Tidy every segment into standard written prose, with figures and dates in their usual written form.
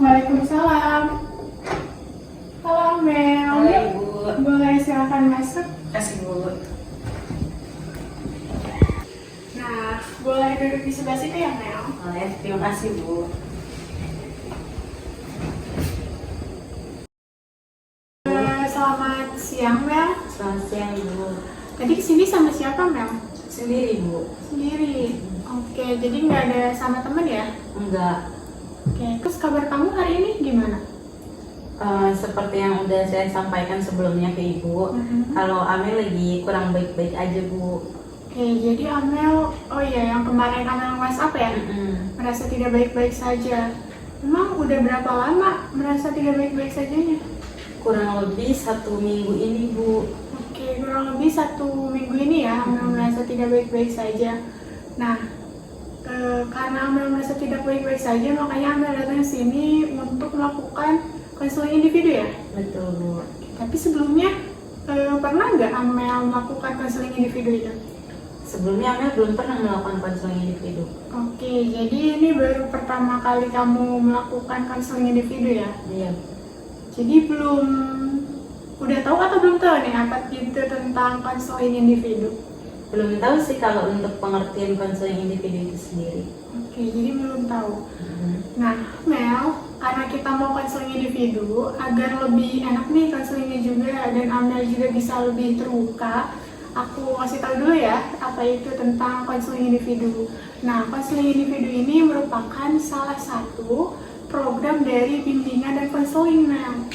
Waalaikumsalam. Halo Mel. Halo Ibu. Boleh silakan masuk. Kasih Bu. Nah, boleh duduk di sebelah situ ya Mel. Boleh, terima kasih Bu. Selamat siang Mel. Selamat siang Ibu. Tadi kesini sama siapa Mel? Sendiri Bu? Sendiri. Oke, jadi nggak ada sama teman ya? Enggak. Oke, terus kabar kamu hari ini gimana? Seperti yang udah saya sampaikan sebelumnya ke Ibu, kalau Amel lagi kurang baik-baik aja Bu. Oke, jadi Amel, oh iya yang kemarin Amel WhatsApp ya? Merasa tidak baik-baik saja. Emang udah berapa lama merasa tidak baik-baik sajanya? Kurang lebih 1 minggu ini Bu. Oke, kurang lebih 1 minggu ini ya Amel merasa tidak baik-baik saja. Nah, karena Amel merasa tidak baik-baik saja, makanya Amel datang sini untuk melakukan konseling individu ya? Betul Bu. Tapi sebelumnya, pernah nggak Amel melakukan konseling individu itu? Sebelumnya Amel belum pernah melakukan konseling individu. Oke, jadi ini baru pertama kali kamu melakukan konseling individu ya? Iya. Jadi udah tahu atau belum tahu nih apa itu tentang konseling individu? Belum tahu sih kalau untuk pengertian konseling individu itu sendiri. Oke, jadi belum tahu. Nah, Mel, karena kita mau konseling individu, agar lebih enak nih konselingnya juga dan Amel juga bisa lebih terbuka, aku kasih tahu dulu ya apa itu tentang konseling individu. Nah, konseling individu ini merupakan salah satu program dari bimbingan dan konseling Mel.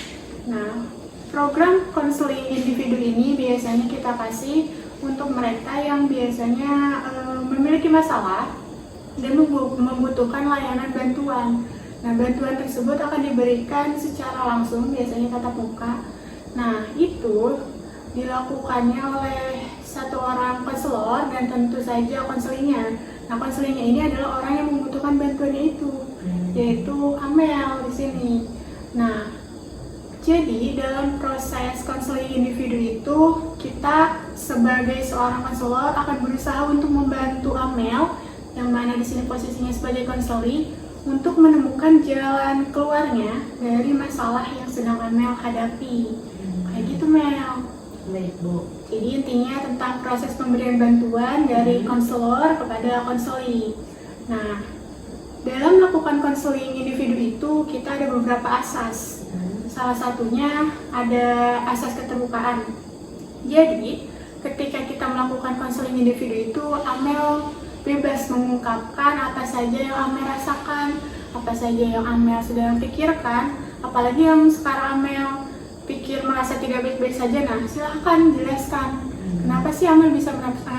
Nah, program konseling individu ini biasanya kita kasih untuk mereka yang biasanya memiliki masalah dan membutuhkan layanan bantuan. Nah, bantuan tersebut akan diberikan secara langsung, biasanya tatap muka. Nah, itu dilakukannya oleh satu orang konselor dan tentu saja konselingnya. Nah, konselingnya ini adalah orang yang membutuhkan bantuannya itu, yaitu Amel di sini. Nah, jadi dalam proses konseling individu itu kita sebagai seorang konselor akan berusaha untuk membantu Amel yang mana di sini posisinya sebagai konseling untuk menemukan jalan keluarnya dari masalah yang sedang Amel hadapi. Kayak gitu Mel. Baik Bu. Jadi intinya tentang proses pemberian bantuan dari konselor kepada konseling. Nah, dalam melakukan konseling individu itu kita ada beberapa asas. Salah satunya ada asas keterbukaan. Jadi, ketika kita melakukan konseling individu itu, Amel bebas mengungkapkan apa saja yang Amel rasakan, apa saja yang Amel sedang pikirkan, apalagi yang sekarang Amel pikir merasa tidak baik-baik saja. Nah, silahkan jelaskan. Kenapa sih Amel bisa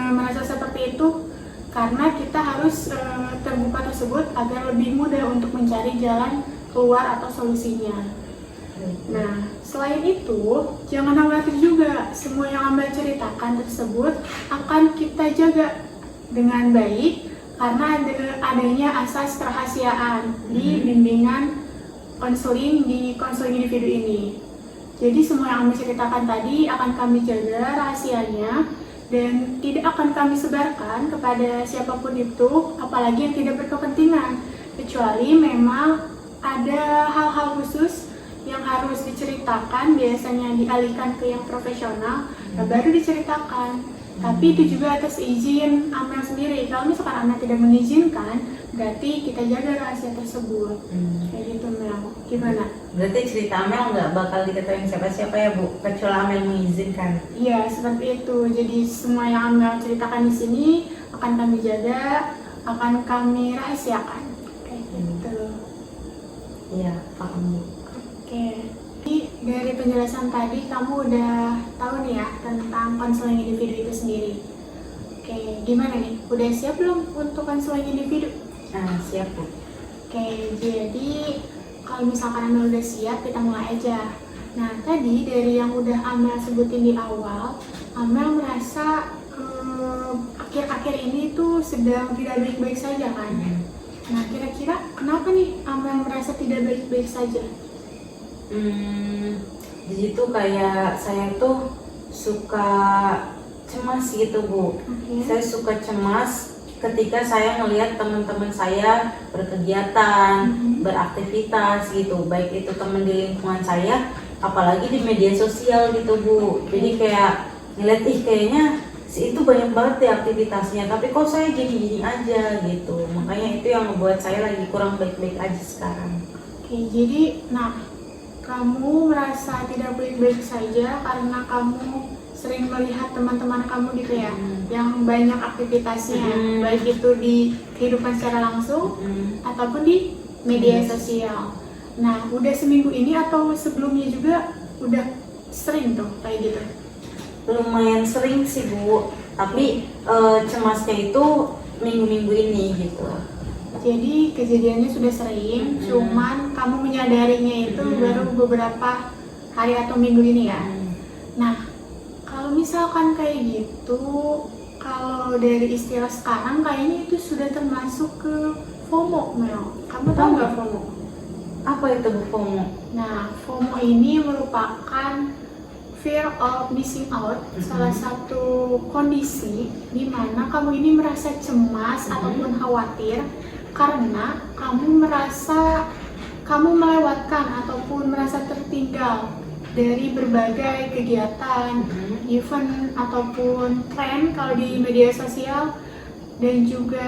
merasa seperti itu? Karena kita harus terbuka tersebut agar lebih mudah untuk mencari jalan keluar atau solusinya. Nah, selain itu, jangan khawatir juga, semua yang Amel ceritakan tersebut akan kita jaga dengan baik karena adanya asas kerahasiaan di bimbingan konseling di konseling individu ini. Jadi semua yang Amel ceritakan tadi akan kami jaga rahasianya dan tidak akan kami sebarkan kepada siapapun itu, apalagi yang tidak berkepentingan, kecuali memang ada hal-hal khusus yang harus diceritakan, biasanya dialihkan ke yang profesional, baru diceritakan. Tapi itu juga atas izin Amel sendiri. Kalau misalkan Amel tidak mengizinkan, berarti kita jaga rahasia tersebut. Kayak gitu Mel. Gimana? Berarti cerita Amel nggak bakal diketahui siapa-siapa ya Bu, kecuali Amel mengizinkan. Iya, seperti itu. Jadi semua yang Amel ceritakan di sini akan kami jaga, akan kami rahasiakan. Kayak gitu. Iya, paham Bu. Oke, jadi dari penjelasan tadi kamu udah tahu nih ya tentang konseling individu itu sendiri. Oke, gimana nih? Udah siap belum untuk konseling individu? Siap Bu. Oke, jadi kalau misalkan Amel udah siap, kita mulai aja. Nah, tadi dari yang udah Amel sebutin di awal, Amel merasa akhir-akhir ini tuh sedang tidak baik-baik saja kan? Nah, kira-kira kenapa nih Amel merasa tidak baik-baik saja? Di situ kayak saya tuh suka cemas gitu Bu. Saya suka cemas ketika saya ngelihat teman-teman saya berkegiatan, beraktivitas gitu, baik itu teman di lingkungan saya, apalagi di media sosial gitu Bu. Jadi kayak ngeliat kayaknya si itu banyak banget deh aktivitasnya, tapi kok saya gini-gini aja gitu. Makanya itu yang membuat saya lagi kurang baik-baik aja sekarang. Oke, jadi kamu merasa tidak baik-baik saja karena kamu sering melihat teman-teman kamu gitu ya, yang banyak aktivitasnya, baik itu di kehidupan secara langsung ataupun di media sosial. Nah, udah seminggu ini atau sebelumnya juga udah sering tuh kayak gitu? Lumayan sering sih Bu, tapi cemasnya itu minggu-minggu ini gitu. Jadi kejadiannya sudah sering, cuman kamu menyadarinya itu baru beberapa hari atau minggu ini ya. Nah, kalau misalkan kayak gitu, kalau dari istilah sekarang kayaknya itu sudah termasuk ke FOMO, Mel. Kamu tahu nggak FOMO? Apa itu Bu FOMO? Nah, FOMO ini merupakan fear of missing out, salah satu kondisi di mana kamu ini merasa cemas ataupun khawatir karena kamu merasa kamu melewatkan ataupun merasa tertinggal dari berbagai kegiatan, event ataupun tren kalau di media sosial, dan juga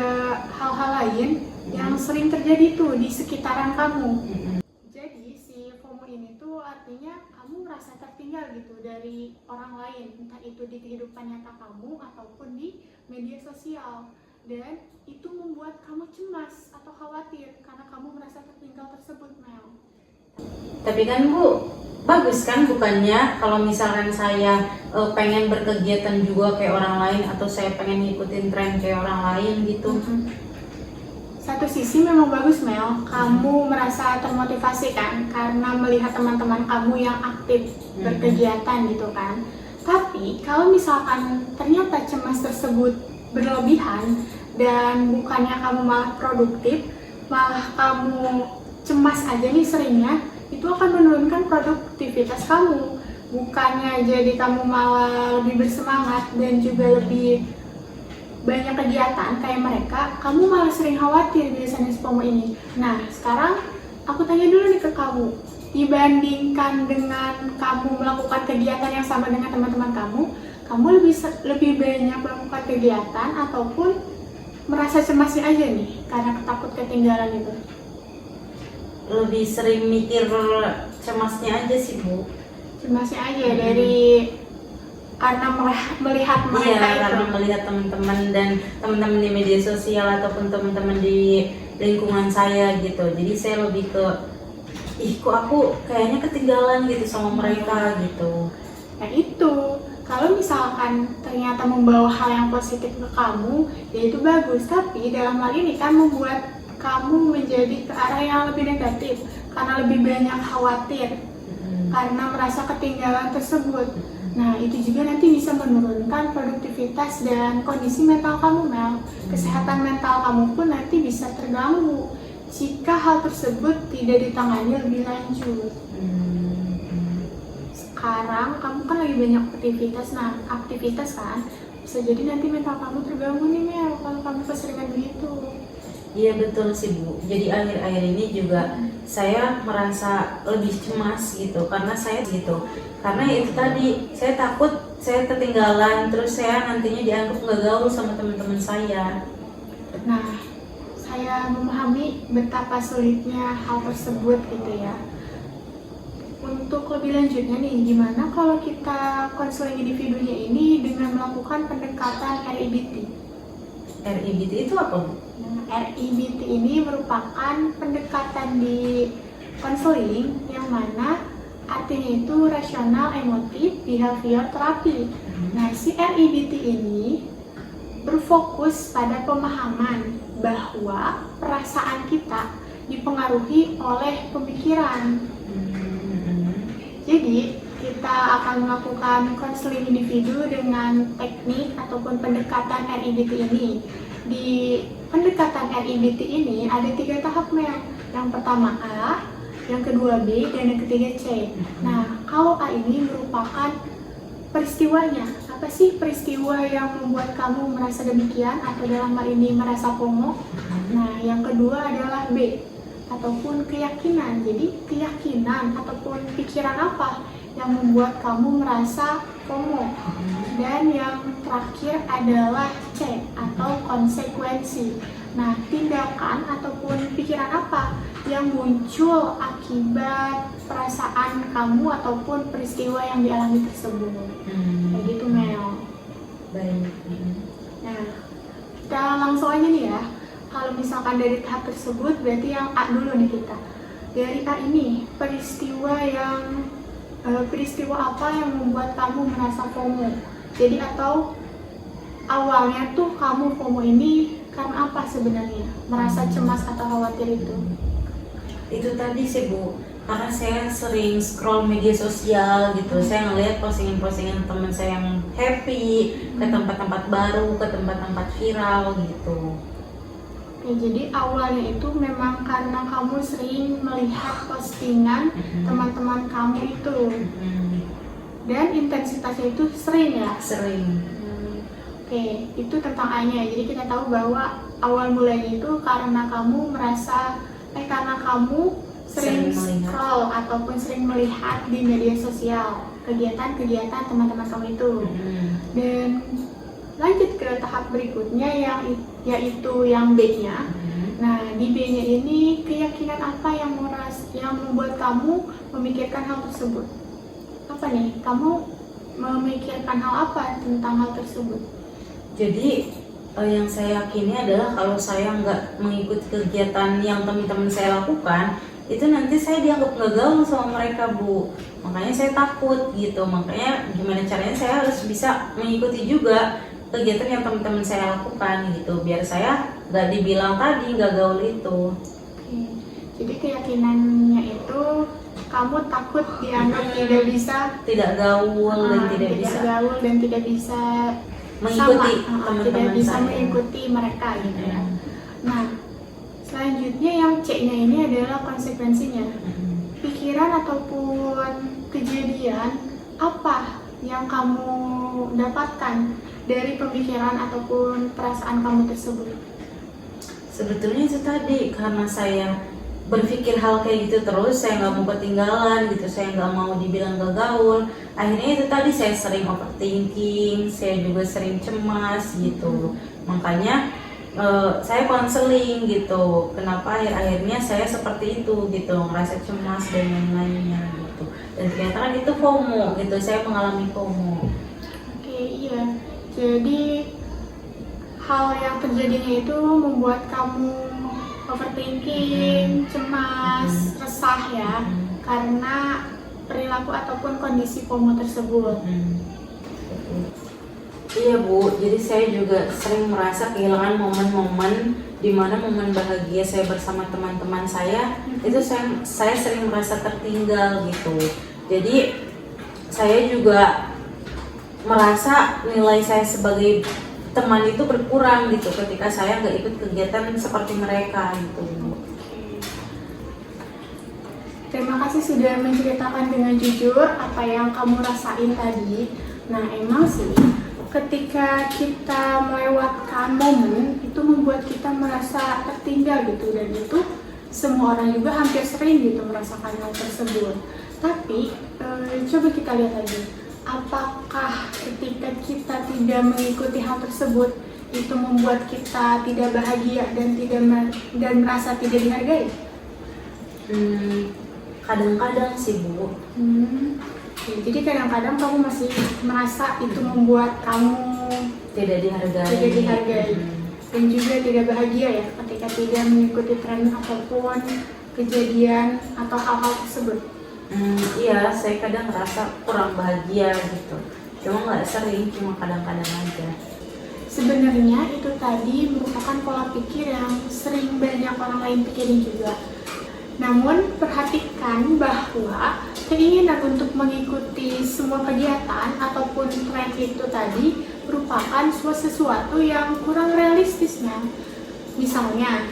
hal-hal lain yang sering terjadi tuh di sekitaran kamu. Jadi si FOMO ini tuh artinya kamu merasa tertinggal gitu dari orang lain, entah itu di kehidupan nyata kamu ataupun di media sosial, dan itu membuat kamu cemas atau khawatir karena kamu merasa tertinggal tersebut, Mel. Tapi kan Bu, bagus kan bukannya kalau misalkan saya pengen berkegiatan juga kayak orang lain, atau saya pengen ngikutin tren kayak orang lain gitu. Satu sisi memang bagus, Mel, kamu merasa termotivasi kan karena melihat teman-teman kamu yang aktif berkegiatan gitu kan. Tapi kalau misalkan ternyata cemas tersebut berlebihan dan bukannya kamu malah produktif, malah kamu cemas aja nih seringnya, itu akan menurunkan produktivitas kamu. Bukannya jadi kamu malah lebih bersemangat dan juga lebih banyak kegiatan kayak mereka, kamu malah sering khawatir biasanya FOMO ini. Nah, sekarang aku tanya dulu nih ke kamu, dibandingkan dengan kamu melakukan kegiatan yang sama dengan teman-teman kamu lebih banyak melakukan kegiatan ataupun merasa cemasnya aja nih karena takut ketinggalan itu? Lebih sering mikir cemasnya aja sih Bu. Cemasnya aja dari karena melihat mereka Iya, itu. karena melihat teman-teman dan teman-teman di media sosial ataupun teman-teman di lingkungan saya gitu. Jadi saya lebih ke kok aku kayaknya ketinggalan gitu sama mereka gitu. Nah itu, kalau misalkan ternyata membawa hal yang positif ke kamu, ya itu bagus. Tapi dalam hal ini kan membuat kamu menjadi ke arah yang lebih negatif karena lebih banyak khawatir karena merasa ketinggalan tersebut. Nah, itu juga nanti bisa menurunkan produktivitas dan kondisi mental kamu, Mel. Kesehatan mental kamu pun nanti bisa terganggu jika hal tersebut tidak ditangani lebih lanjut. Sekarang kamu kan lagi banyak aktivitas kan, bisa jadi nanti mental kamu terganggu nih, Mel, kalau kamu keseringan begitu. Iya betul sih Bu. Jadi akhir-akhir ini juga saya merasa lebih cemas gitu karena saya gitu. Karena itu tadi saya takut saya ketinggalan, terus saya nantinya dianggap nggak gaul sama teman-teman saya. Nah, saya memahami betapa sulitnya hal tersebut gitu ya. Untuk lebih lanjutnya nih, gimana kalau kita konseling individunya ini dengan melakukan pendekatan RIBT? RIBT itu apa Bu? RIBT ini merupakan pendekatan di konseling yang mana artinya itu rasional emotif behavior therapy. Nah, si RIBT ini berfokus pada pemahaman bahwa perasaan kita dipengaruhi oleh pemikiran. Jadi, kita akan melakukan konseling individu dengan teknik ataupun pendekatan RIBT ini. Di pendekatan RIBT ini ada 3 tahap, Mel. Yang pertama A, yang kedua B, dan yang ketiga C. Nah, kalau A ini merupakan peristiwanya apa sih peristiwa yang membuat kamu merasa demikian atau dalam hal ini merasa FOMO? Nah, yang kedua adalah B, ataupun keyakinan. Jadi keyakinan ataupun pikiran apa yang membuat kamu merasa FOMO? Dan yang terakhir adalah C, atau konsekuensi. Nah, tindakan ataupun pikiran apa yang muncul akibat perasaan kamu ataupun peristiwa yang dialami tersebut. Kayak gitu, Mel. Baik. Nah, kita langsung aja nih ya. Kalau misalkan dari tahap tersebut, berarti yang A dulu nih kita. Dari A ini, peristiwa apa yang membuat kamu merasa FOMO? Jadi atau awalnya tuh kamu FOMO ini karena apa sebenarnya? Merasa cemas atau khawatir itu? Itu tadi sih Bu, karena saya sering scroll media sosial gitu. Saya ngeliat postingan-postingan teman saya yang happy, ke tempat-tempat baru, ke tempat-tempat viral gitu. Oke, jadi awalnya itu memang karena kamu sering melihat postingan teman-teman kamu itu. Dan intensitasnya itu sering ya? Sering. Oke, itu tentang A-nya. Jadi kita tahu bahwa awal mulanya itu karena kamu sering scroll ataupun sering melihat di media sosial kegiatan-kegiatan teman-teman kamu itu. Dan lanjut ke tahap berikutnya yaitu yang B-nya. Nah, di B-nya ini keyakinan apa yang membuat kamu memikirkan hal tersebut? Apa nih? Kamu memikirkan hal apa tentang hal tersebut? Jadi yang saya yakini adalah kalau saya nggak mengikuti kegiatan yang teman-teman saya lakukan, itu nanti saya dianggap nggak gaul sama mereka Bu. Makanya saya takut gitu. Makanya gimana caranya saya harus bisa mengikuti juga kegiatan yang teman-teman saya lakukan gitu, biar saya nggak dibilang tadi nggak gaul itu. Oke. Jadi keyakinannya itu kamu takut dianggap tidak gaul dan tidak bisa mengikuti tidak teman-teman bisa saya. mengikuti mereka gitu ya. Nah, selanjutnya yang C-nya ini adalah konsekuensinya. Pikiran ataupun kejadian apa yang kamu dapatkan dari pemikiran ataupun perasaan kamu tersebut? Sebetulnya itu tadi, karena saya berpikir hal kayak gitu terus, saya nggak mau ketinggalan gitu, saya nggak mau dibilang gak gaul. Akhirnya itu tadi saya sering overthinking, saya juga sering cemas gitu. Makanya saya konseling gitu. Kenapa akhirnya saya seperti itu gitu, merasa cemas dan lain-lainnya gitu. Dan ternyata kan itu FOMO gitu, saya mengalami FOMO. Oke, iya. Jadi hal yang terjadinya itu membuat kamu overthinking, cemas, resah ya, karena perilaku ataupun kondisi FOMO tersebut. Iya Bu, jadi saya juga sering merasa kehilangan momen-momen di mana momen bahagia saya bersama teman-teman saya, itu saya sering merasa tertinggal gitu. Jadi saya juga merasa nilai saya sebagai teman itu berkurang gitu ketika saya nggak ikut kegiatan seperti mereka gitu. Terima kasih sudah menceritakan dengan jujur apa yang kamu rasain tadi. Nah, emang sih ketika kita melewatkan momen itu membuat kita merasa tertinggal gitu, dan itu semua orang juga hampir sering gitu merasakan hal tersebut. Tapi coba kita lihat lagi, apakah ketika kita tidak mengikuti hal tersebut itu membuat kita tidak bahagia dan merasa tidak dihargai? Kadang-kadang sih Bu. Jadi kadang-kadang kamu masih merasa itu membuat kamu tidak dihargai. Dan juga tidak bahagia ya ketika tidak mengikuti tren ataupun kejadian atau hal-hal tersebut. Iya, saya kadang ngerasa kurang bahagia gitu. Cuma nggak sering, cuma kadang-kadang aja. Sebenarnya itu tadi merupakan pola pikir yang sering banyak orang lain pikirin juga. Namun perhatikan bahwa keinginan untuk mengikuti semua kegiatan ataupun tren itu tadi merupakan sesuatu yang kurang realistis. Misalnya,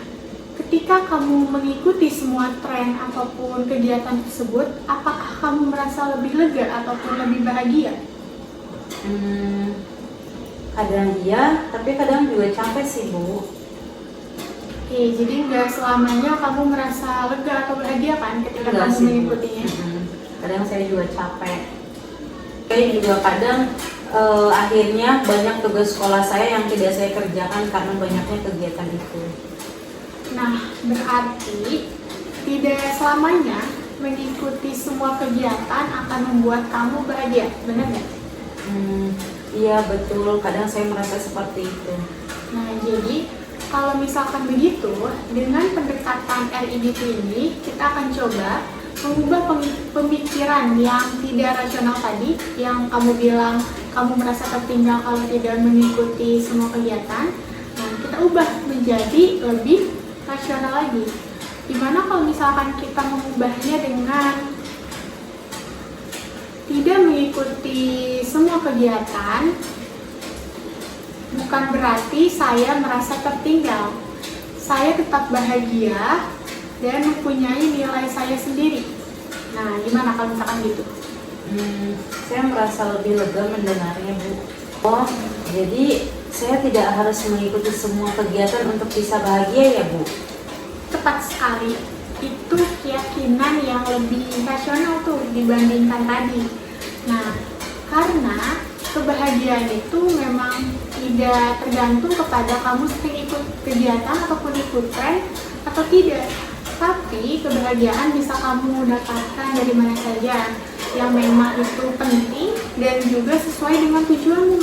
ketika kamu mengikuti semua tren ataupun kegiatan tersebut, apakah kamu merasa lebih lega ataupun lebih bahagia? Hmm, kadang iya, tapi kadang juga capek sih Bu. Oke, jadi nggak selamanya kamu merasa lega atau bahagia kan ketika Enggak kamu sih Bu. mengikutinya? Kadang saya juga capek. Kayak juga kadang akhirnya banyak tugas sekolah saya yang tidak saya kerjakan karena banyaknya kegiatan itu. Nah, berarti tidak selamanya mengikuti semua kegiatan akan membuat kamu bahagia, benar nggak? Iya betul, kadang saya merasa seperti itu. Nah, jadi kalau misalkan begitu, dengan pendekatan RIDP ini, kita akan coba mengubah pemikiran yang tidak rasional tadi, yang kamu bilang kamu merasa tertinggal kalau tidak mengikuti semua kegiatan. Nah, kita ubah menjadi lebih rasional lagi. Gimana kalau misalkan kita mengubahnya dengan tidak mengikuti semua kegiatan, bukan berarti saya merasa tertinggal. Saya tetap bahagia dan mempunyai nilai saya sendiri. Nah, gimana kalau misalkan gitu? Saya merasa lebih lega mendengarnya Bu. Oh, jadi saya tidak harus mengikuti semua kegiatan untuk bisa bahagia ya Bu? Tepat sekali. Itu keyakinan yang lebih rasional tuh dibandingkan tadi. Nah, karena kebahagiaan itu memang tidak tergantung kepada kamu sering ikut kegiatan ataupun ikut tren atau tidak. Tapi kebahagiaan bisa kamu dapatkan dari mana saja yang memang itu penting dan juga sesuai dengan tujuanmu.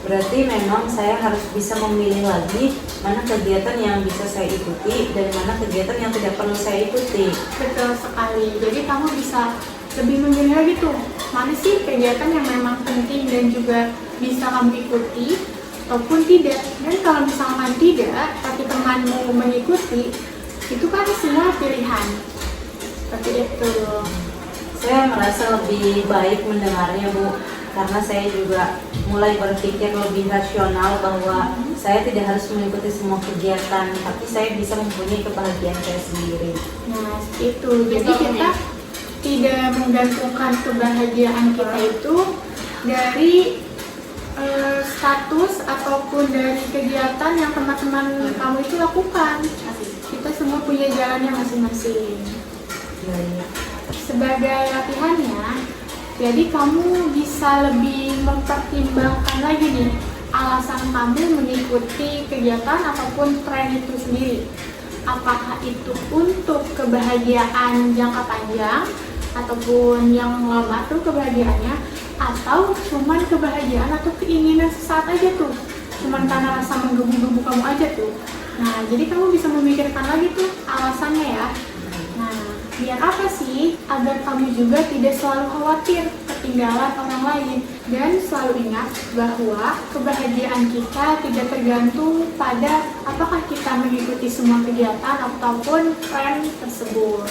Berarti memang saya harus bisa memilih lagi mana kegiatan yang bisa saya ikuti dan mana kegiatan yang tidak perlu saya ikuti. Betul sekali. Jadi kamu bisa lebih memilih lagi tuh, mana sih kegiatan yang memang penting dan juga bisa kamu ikuti ataupun tidak. Dan kalau misalkan tidak, tapi temanmu mengikuti, itu kan semua pilihan. Seperti itu. Saya merasa lebih baik mendengarnya Bu, karena saya juga mulai berpikir lebih rasional bahwa saya tidak harus mengikuti semua kegiatan, tapi saya bisa mempunyai kebahagiaan saya sendiri. Nah, itu. Jadi kita tidak menggantungkan kebahagiaan kita itu dari status ataupun dari kegiatan yang teman-teman kamu itu lakukan. Kita semua punya jalannya masing-masing. Iya. Sebagai latihannya, jadi kamu bisa lebih mempertimbangkan lagi nih alasan kamu mengikuti kegiatan ataupun tren itu sendiri. Apakah itu untuk kebahagiaan jangka panjang ataupun yang lama tuh kebahagiaannya, atau cuman kebahagiaan atau keinginan sesaat aja tuh, cuman karena rasa menggebu-gebu kamu aja tuh. Nah, jadi kamu bisa memikirkan lagi tuh alasannya ya. Nah, biar apa sih? Agar kamu juga tidak selalu khawatir ketinggalan orang lain, dan selalu ingat bahwa kebahagiaan kita tidak tergantung pada apakah kita mengikuti semua kegiatan ataupun tren tersebut.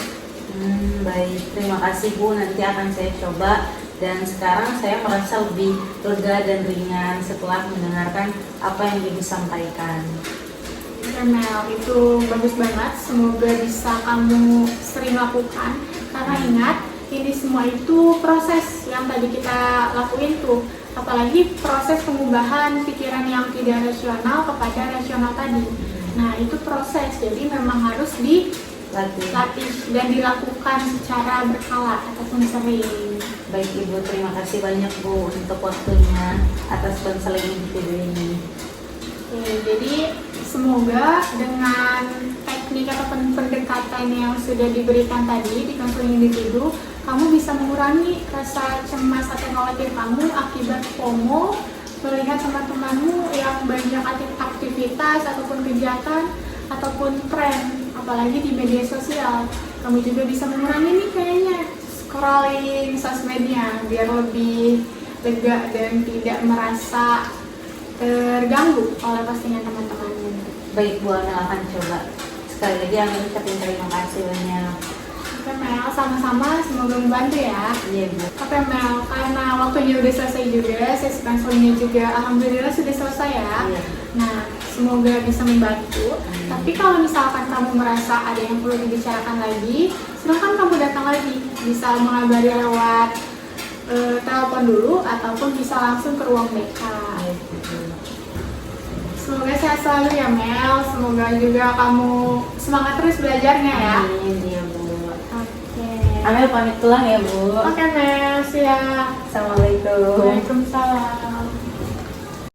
Baik, terima kasih Bu, nanti akan saya coba. Dan sekarang saya merasa lebih lega dan ringan setelah mendengarkan apa yang Ibu sampaikan. Mel, itu bagus banget. Semoga bisa kamu sering lakukan. Karena ingat, ini semua itu proses yang tadi kita lakuin tuh. Apalagi proses pengubahan pikiran yang tidak rasional kepada rasional tadi. Nah, itu proses. Jadi memang harus dilatih dan dilakukan secara berkala ataupun sering. Baik Ibu, terima kasih banyak Bu untuk waktunya atas konseling individu ini. Jadi semoga dengan teknik ataupun pendekatan yang sudah diberikan tadi di konseling individu, kamu bisa mengurangi rasa cemas atau khawatir kamu akibat FOMO, melihat teman-temanmu yang banyak aktivitas ataupun kegiatan ataupun tren, apalagi di media sosial. Kamu juga bisa mengurangi nih kayaknya scrolling sosmednya biar lebih lega dan tidak merasa terganggu oleh postingan teman-temannya. Baik Bu, Amel akan coba. Sekali lagi Amel ucapin terima kasih banyak. Oke Mel, sama-sama, semoga membantu ya. Iya Bu. Oke Mel, karena waktunya udah selesai juga, sesi konselingnya juga alhamdulillah sudah selesai ya. Iya. Nah, semoga bisa membantu. Tapi kalau misalkan kamu merasa ada yang perlu dibicarakan lagi, silakan kamu datang lagi. Bisa mengabari lewat telepon dulu ataupun bisa langsung ke ruang BK. Semoga sehat selalu ya Mel, semoga juga kamu semangat terus belajarnya ya. Amin ya Bu. Oke. Amel pamit pulang ya Bu. Oke Mel, siap. Assalamualaikum. Waalaikumsalam.